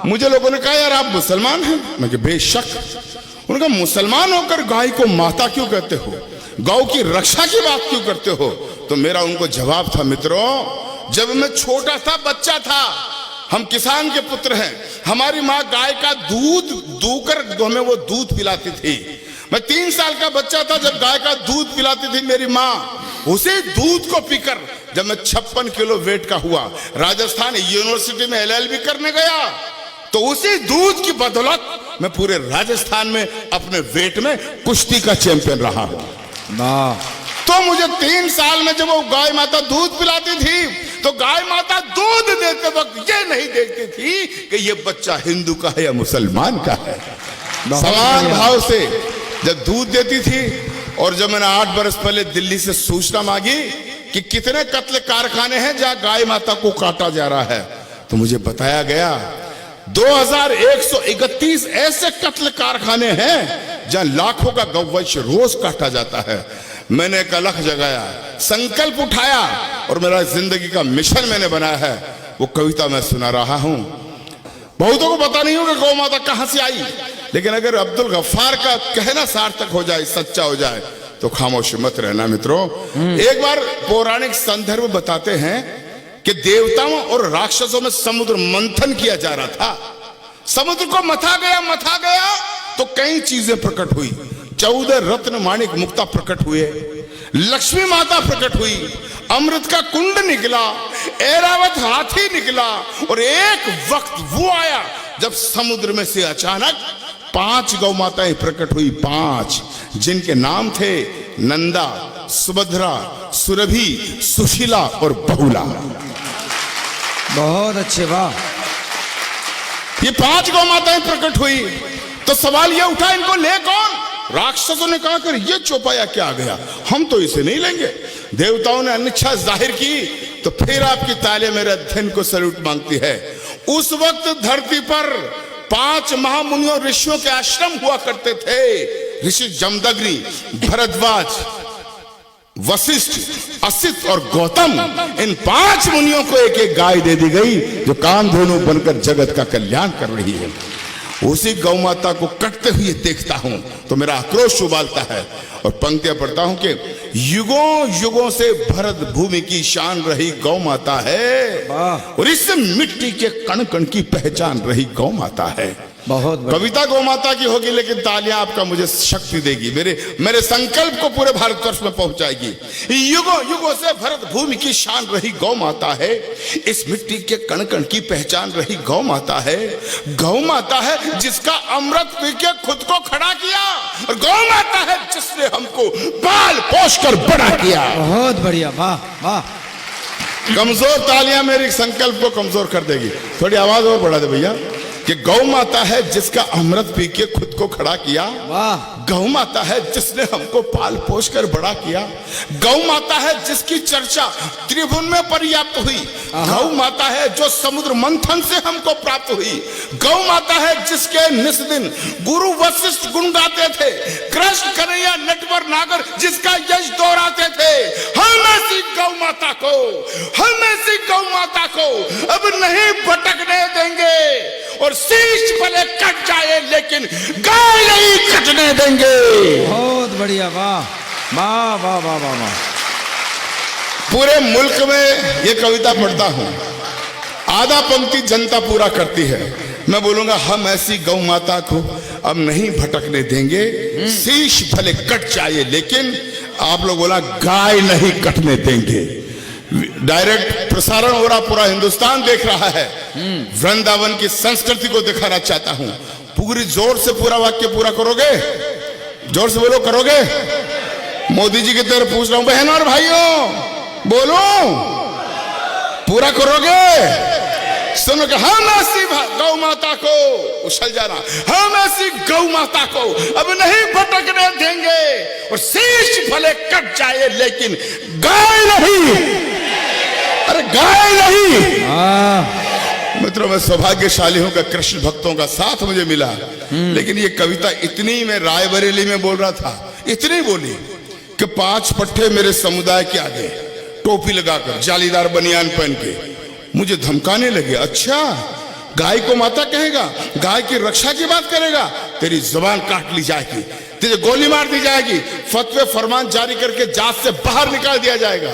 मुझे लोगों ने कहा यार आप मुसलमान हैं? मैं कहा बेशक। उन्होंने कहा मुसलमान होकर गाय को माता क्यों कहते हो, गौ की रक्षा की बात क्यों करते हो? तो मेरा उनको जवाब था, मित्रों जब मैं छोटा था, बच्चा था, हम किसान के पुत्र हैं, हमारी माँ गाय का दूध दूकर हमें वो दूध पिलाती थी। मैं 3 साल का बच्चा था जब गाय का दूध पिलाती थी मेरी माँ। उसी दूध को पीकर जब मैं 56 किलो वेट का हुआ, राजस्थान यूनिवर्सिटी में LLB करने गया, तो उसी दूध की बदौलत मैं पूरे राजस्थान में अपने वेट में कुश्ती का चैंपियन रहा हूं। तो मुझे 3 साल में जब वो गाय माता दूध पिलाती थी, तो गाय माता दूध देते वक्त ये नहीं देखती थी कि ये बच्चा हिंदू का है या मुसलमान का है। समान भाव से जब दूध देती थी, और जब मैंने 8 बरस पहले दिल्ली से सूचना मांगी कि कितने कत्ल कारखाने हैं जहां गाय माता को काटा जा रहा है, तो मुझे बताया गया 2131 ऐसे कत्ल कारखाने हैं जहां लाखों का गौवंश रोज काटा जाता है। मैंने एक अलग जगाया, संकल्प उठाया, और मेरा जिंदगी का मिशन मैंने बनाया है। वो कविता मैं सुना रहा हूं। बहुतों को पता नहीं होगा गौ माता कहां से आई, लेकिन अगर अब्दुल गफ्फार का कहना सार्थक हो जाए, सच्चा हो जाए, तो खामोश मत रहना मित्रों। एक बार पौराणिक संदर्भ बताते हैं कि देवताओं और राक्षसों में समुद्र मंथन किया जा रहा था। समुद्र को मथा गया तो कई चीजें प्रकट हुई। 14 रत्न माणिक मुक्ता प्रकट हुए, लक्ष्मी माता प्रकट हुई, अमृत का कुंड निकला, ऐरावत हाथी निकला, और एक वक्त वो आया जब समुद्र में से अचानक 5 गौ माताएं प्रकट हुई। 5 जिनके नाम थे नंदा, सुभद्रा, सुरभि, सुशीला और बहुला। बहुत अच्छे, वाह। ये 5 गौ माताएं प्रकट हुई, तो सवाल ये उठा इनको ले कौन? राक्षसों ने कहा कर ये चौपाया क्या आ गया, हम तो इसे नहीं लेंगे। देवताओं ने अनिच्छा जाहिर की, तो फिर आपकी तालियां मेरे अध्ययन को सैल्यूट मांगती है। उस वक्त धरती पर 5 महामुनियों ऋषियों के आश्रम हुआ करते थे। ऋषि जमदग्नि, भरद्वाज, वशिष्ठ, असित और गौतम, इन 5 मुनियों को एक एक गाय दे दी गई जो कामधेनु बनकर जगत का कल्याण कर रही है। उसी गौ माता को कटते हुए देखता हूं तो मेरा आक्रोश उबालता है, और पंक्तियां पढ़ता हूं कि युगों युगों से भरत भूमि की शान रही गौ माता है, और इस मिट्टी के कण कण की पहचान रही गौ माता है। बहुत कविता गौ माता की होगी, लेकिन तालियां आपका मुझे शक्ति देगी, मेरे संकल्प को पूरे भारतवर्ष में पहुंचाएगी। युगों युगों से भरत भूमि की शान रही गौ माता है, इस मिट्टी के कण कण की पहचान रही गौ माता है। गौ माता है जिसका अमृत पी के खुद को खड़ा किया, और गौ माता है जिसने हमको पाल पोष कर बड़ा किया। बहुत बढ़िया, वाह वाह। कमजोर तालियां मेरे संकल्प को कमजोर कर देगी। थोड़ी आवाज और बढ़ा दे भैया, कि गौ माता है जिसका अमृत पी के खुद को खड़ा किया। वाह। गौ माता है जिसने हमको पाल पोष कर बड़ा किया। गौ माता है जिसकी चर्चा त्रिभुवन में पर्याप्त हुई। गौ माता है जो समुद्र मंथन से हमको प्राप्त हुई। गौ माता है जिसके निस दिन गुरु वशिष्ठ गुण गाते थे, कृष्ण कन्हैया नटवर नागर जिसका यश दोहराते थे। हम ऐसी गौ माता को, हम ऐसी गौ माता को अब नहीं भटकने देंगे, और शीश भले कट जाए लेकिन गाय नहीं कटने देंगे। बहुत बढ़िया, वाह वाह वाह वाह वाह वाह। पूरे मुल्क में ये कविता पढ़ता हूं, आधा पंक्ति जनता पूरा करती है। मैं बोलूंगा हम ऐसी गौ माता को अब नहीं भटकने देंगे, शीश भले कट जाए लेकिन, आप लोग बोला गाय नहीं कटने देंगे। डायरेक्ट प्रसारण हो रहा, पूरा हिंदुस्तान देख रहा है। वृंदावन की संस्कृति को दिखाना चाहता हूं। पूरी जोर से पूरा वाक्य पूरा करोगे? जोर से बोलो, करोगे? मोदी जी की तरफ पूछ रहा हूं, बहनों और भाइयों बोलो, पूरा करोगे? सुनो कि हम ऐसी गौ माता को, उछल जाना, हम ऐसी गौ माता को अब नहीं भटकने देंगे, और शीश भले कट जाए लेकिन गाय नहीं। अरे गाय नहीं। मित्रों, मैं सौभाग्यशाली हूं कि कृष्ण भक्तों का साथ मुझे मिला, लेकिन ये कविता इतनी, मैं रायबरेली में बोल रहा था, इतनी बोली कि 5 पट्टे मेरे समुदाय के आगे टोपी लगाकर, जालीदार बनियान पहन के मुझे धमकाने लगे। अच्छा, गाय को माता कहेगा, गाय की रक्षा की बात करेगा, तेरी जुबान काट ली जाएगी, तुझे गोली मार दी जाएगी, फतवे फरमान जारी करके जात से बाहर निकाल दिया जाएगा।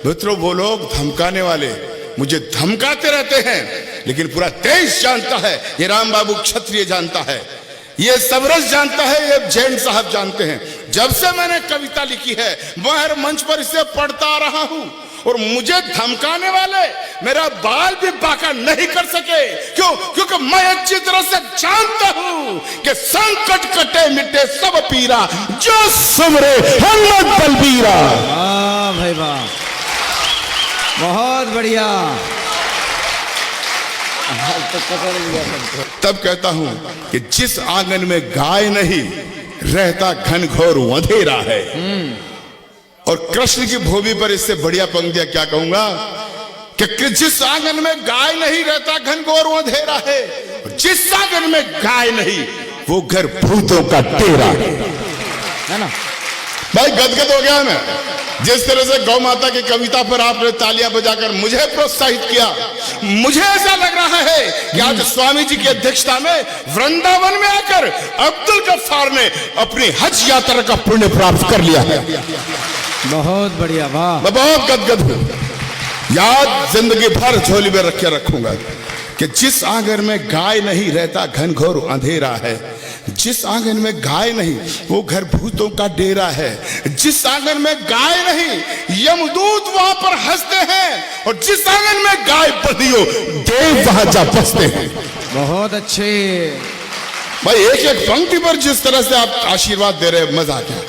मित्रों, वो लोग धमकाने वाले मुझे धमकाते रहते हैं, लेकिन पूरा देश जानता है, ये राम बाबू क्षत्रिय जानता है, ये सबरस जानता है, ये जैन साहब जानते हैं। जब से मैंने कविता लिखी है मैं हर मंच पर इसे पढ़ता आ रहा हूं, और मुझे धमकाने वाले मेरा बाल भी बाका नहीं कर सके। क्यों? क्योंकि मैं अच्छी तरह से जानता हूं कि संकट कटे मिटे सब पीरा, जो सुमरे हनुमत बलबीरा। वाह भाई वाह, बहुत बढ़िया। तब कहता हूं कि जिस आंगन में गाय नहीं रहता घनघोर अंधेरा है। और कृष्ण की भूमि पर इससे बढ़िया पंक्तियां क्या कहूंगा कि जिस आंगन में गाय नहीं रहता घनघोर अंधेरा है, जिस आंगन में गाय नहीं वो घर भूतों का डेरा है ना। भाई गदगद हो गया मैं, जिस तरह से गौ माता की कविता पर आपने तालियां बजाकर मुझे प्रोत्साहित किया। मुझे ऐसा लग रहा है कि आज स्वामी जी की अध्यक्षता में वृंदावन में आकर अब्दुल गफ्फार ने अपनी हज यात्रा का पुण्य प्राप्त कर लिया है। बहुत बढ़िया, वाह। मैं बहुत गदगद हूं, याद जिंदगी भर झोली में रखे रखूंगा कि जिस आंगन में गाय नहीं रहता घनघोर अंधेरा है, जिस आंगन में गाय नहीं वो घर भूतों का डेरा है, जिस आंगन में गाय नहीं यमदूत वहां पर हंसते हैं, और जिस आंगन में गाय बंधी हो देव वहां जा बसते हैं। बहुत अच्छे भाई, एक एक पंक्ति पर जिस तरह से आप आशीर्वाद दे रहे, मजा आ गया।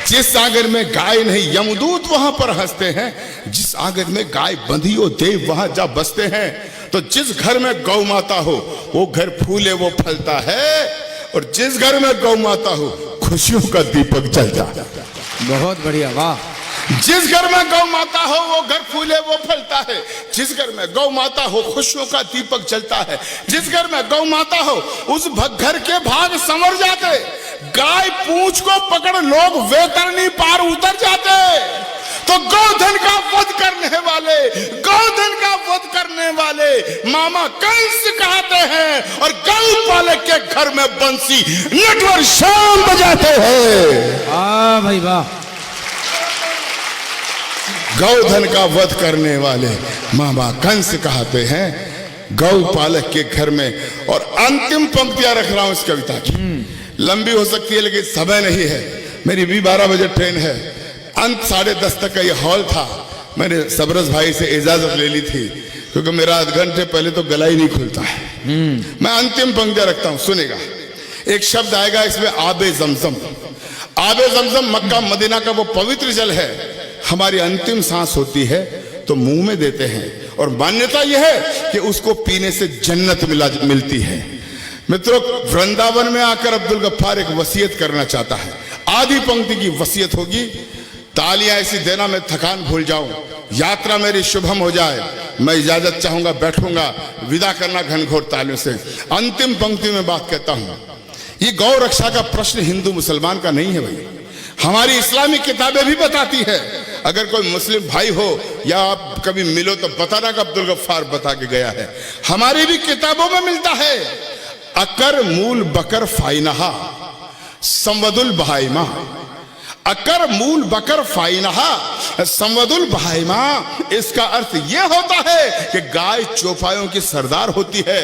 जिस आंगन में गाय नहीं यमदूत वहां पर हंसते हैं, जिस आंगन में गाय बंधी हो देव वहां जा बसते हैं। तो जिस घर में गौ माता हो वो घर फूले वो फलता है, और जिस घर में गौ माता हो खुशियों का दीपक जलता है। बहुत बढ़िया, वाह। जिस घर में गौ माता हो वो घर फूले वो फलता है, जिस घर में गौ माता हो खुशियों का दीपक जलता है, जिस घर में गौ माता हो उस घर के भाग संवर जाते, गाय पूंछ को पकड़ लोग वैतरणी पार उतर जाते। तो गौधन का वध करने वाले, गौधन का वध करने वाले मामा कंस कहते हैं, और गौपालक के घर में बंसी नटवर शाम बजाते हैं। वाह भाई वाह। गौधन का वध करने वाले मामा कंस कहते हैं गौपालक के घर में। और अंतिम पंक्तियां रख रहा हूं इस कविता की, लंबी हो सकती है लेकिन समय नहीं है, मेरी भी 12 बजे ट्रेन है। अंत 10:30 तक का ये हॉल था। मैंने सबरस भाई से इजाजत ले ली थी क्योंकि मेरा आध घंटे पहले तो गला ही नहीं खुलता है। मैं अंतिम पंक्तियां रखता हूं, सुनेगा। एक शब्द आएगा इसमें, आबे जमजम। आबे जमजम मक्का मदीना का वो पवित्र जल है, हमारी अंतिम सांस होती है तो मुंह में देते हैं, और मान्यता यह है कि उसको पीने से जन्नत मिलती है। मित्रों, वृंदावन में आकर अब्दुल गफ्फार एक वसीयत करना चाहता है। आधी पंक्ति की वसीयत होगी, तालियां ऐसी देना मैं थकान भूल जाऊं, यात्रा मेरी शुभम हो जाए। मैं इजाजत चाहूंगा, बैठूंगा, विदा करना घनघोर तालियों से। अंतिम पंक्ति में बात कहता हूं, ये गौ रक्षा का प्रश्न हिंदू मुसलमान का नहीं है भाई, हमारी इस्लामिक किताबें भी बताती है। अगर कोई मुस्लिम भाई हो या आप कभी मिलो तो बताना कि अब्दुल गफ्फार बता के गया है। हमारी भी किताबों में मिलता है, अकर मूल बकर फाइनहा संवदुल बहाइमा, अकर मूल बकर फाइनहा संवदुल बहाइमा। इसका अर्थ यह होता है कि गाय चौपायों की सरदार होती है,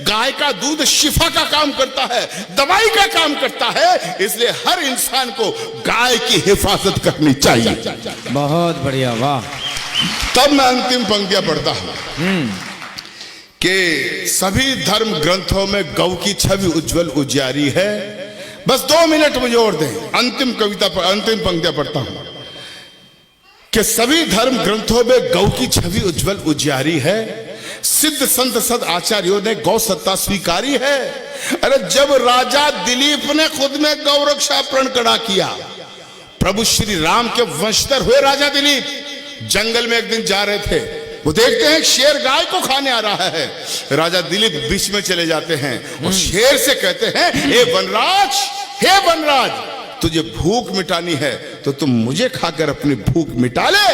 गाय का दूध शिफा का काम करता है, दवाई का काम करता है, इसलिए हर इंसान को गाय की हिफाजत करनी चाहिए। बहुत बढ़िया, वाह। तब मैं अंतिम पंक्तियां पढ़ता हूं कि सभी धर्म ग्रंथों में गौ की छवि उज्जवल उजियारी है। बस 2 मिनट मुझे और दें, अंतिम कविता पर अंतिम पंक्तियां पढ़ता हूं कि सभी धर्म ग्रंथों में गौ की छवि उज्जवल उजियारी है, सिद्ध संत सद आचार्यों ने गौ सत्ता स्वीकारी है। अरे जब राजा दिलीप ने खुद में गौ रक्षा प्रण खड़ा किया, प्रभु श्री राम के वंशधर हुए राजा दिलीप जंगल में एक दिन जा रहे थे, वो देखते हैं शेर गाय को खाने आ रहा है। राजा दिलीप बीच में चले जाते हैं और शेर से कहते हैं, हे वनराज, हे वनराज, तुझे भूख मिटानी है तो तुम मुझे खाकर अपनी भूख मिटा ले,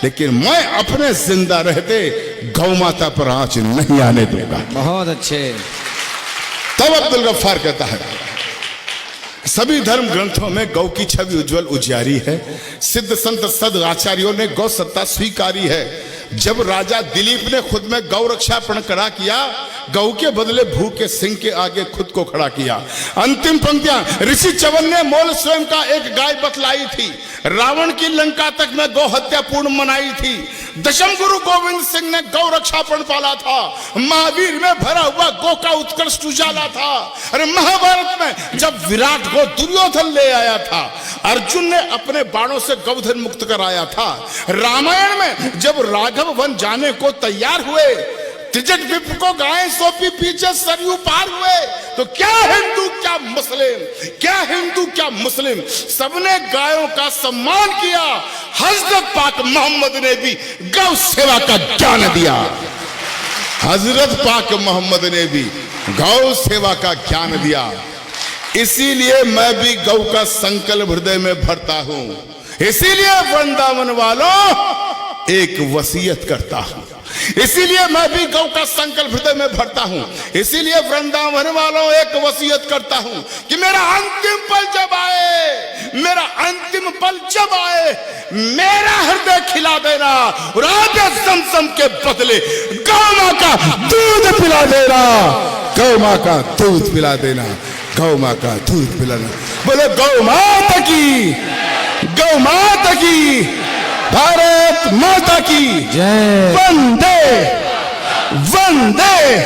लेकिन मैं अपने जिंदा रहते गौ माता पर आंच नहीं आने दूंगा। बहुत अच्छे। तब अब्दुल गफ्फार कहता है, सभी धर्म ग्रंथों में गौ की छवि उज्जवल उजियारी है। सिद्ध संत सद आचार्यों ने गौ सत्ता स्वीकारी है। जब राजा दिलीप ने खुद में गौ रक्षापण खड़ा किया, गौ के बदले भूख के सिंह के आगे खुद को खड़ा किया। अंतिम पंक्तियां ऋषि चवन ने मोल स्वयं का एक गाय बतलाई थी। रावण की लंका तक में गौ हत्या पूर्ण मनाई थी। दशम गुरु गोविंद सिंह ने गौ रक्षापण पाला था। महावीर में भरा हुआ गौ का उत्कृष्ट उजाला था। अरे महाभारत में जब विराट को दुर्योधन ले आया था, अर्जुन ने अपने बाणों से गौधन मुक्त कराया था। रामायण में जब राघव वन जाने को तैयार हुए, त्रिजट विप को गाय सौंपी, पीछे सरयू पार हुए, तो क्या हिंदू क्या मुस्लिम, क्या हिंदू क्या मुस्लिम, सबने गायों का सम्मान किया। हजरत पाक मोहम्मद ने भी गौ सेवा का ज्ञान दिया। हजरत पाक मोहम्मद ने भी गौ सेवा का ज्ञान दिया। इसीलिए मैं भी गौ का संकल्प हृदय में भरता हूं। इसीलिए वृंदावन वालों एक वसीयत करता हूं। इसीलिए मैं भी गौ का संकल्प हृदय में भरता हूं। इसीलिए वृंदावन वालों एक वसीयत करता हूं कि मेरा अंतिम पल जब आए, मेरा अंतिम पल जब आए, मेरा हृदय खिला देना और आगे समसम के बदले गौ मां का दूध पिला देना। गौ मां का दूध पिला देना। गौ मां का दूध पिलाना। बोले गौ माता की, गौ माता की, भारत माता की जय। वंदे वंदे।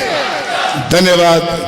धन्यवाद।